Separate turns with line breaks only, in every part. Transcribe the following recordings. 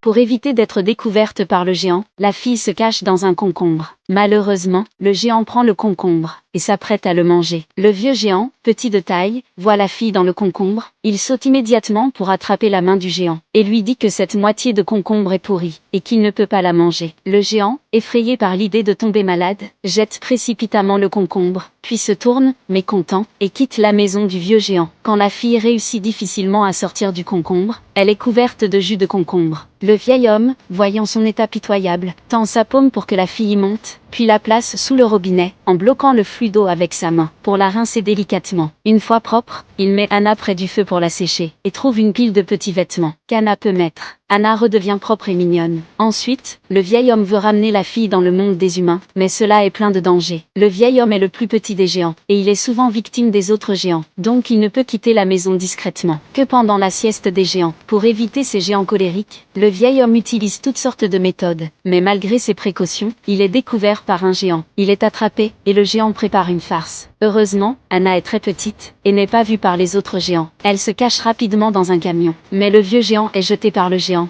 Pour éviter d'être découverte par le géant, la fille se cache dans un concombre. Malheureusement, le géant prend le concombre et s'apprête à le manger. Le vieux géant, petit de taille, voit la fille dans le concombre. Il saute immédiatement pour attraper la main du géant et lui dit que cette moitié de concombre est pourrie et qu'il ne peut pas la manger. Le géant, effrayé par l'idée de tomber malade, jette précipitamment le concombre, puis se tourne, mécontent, et quitte la maison du vieux géant. Quand la fille réussit difficilement à sortir du concombre, elle est couverte de jus de concombre. Le vieil homme, voyant son état pitoyable, tend sa paume pour que la fille y monte, puis la place sous le robinet, en bloquant le flux d'eau avec sa main, pour la rincer délicatement. Une fois propre, il met Anna près du feu pour la sécher, et trouve une pile de petits vêtements qu'Anna peut mettre. Anna redevient propre et mignonne. Ensuite, le vieil homme veut ramener la fille dans le monde des humains, mais cela est plein de dangers. Le vieil homme est le plus petit des géants, et il est souvent victime des autres géants, donc il ne peut quitter la maison discrètement que pendant la sieste des géants. Pour éviter ces géants colériques, le vieil homme utilise toutes sortes de méthodes, mais malgré ses précautions, il est découvert par un géant. Il est attrapé, et le géant prépare une farce. Heureusement, Anna est très petite, et n'est pas vue par les autres géants. Elle se cache rapidement dans un camion, mais le vieux géant est jeté par le géant,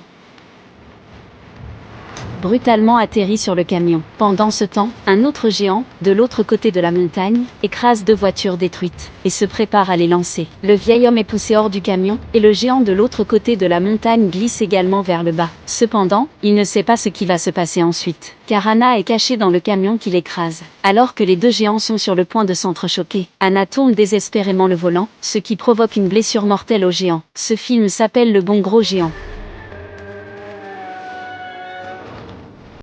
brutalement atterrit sur le camion. Pendant ce temps, un autre géant, de l'autre côté de la montagne, écrase 2 voitures détruites, et se prépare à les lancer. Le vieil homme est poussé hors du camion, et le géant de l'autre côté de la montagne glisse également vers le bas. Cependant, il ne sait pas ce qui va se passer ensuite, car Anna est cachée dans le camion qui l'écrase. Alors que les 2 géants sont sur le point de s'entrechoquer, Anna tourne désespérément le volant, ce qui provoque une blessure mortelle au géant. Ce film s'appelle Le Bon Gros Géant.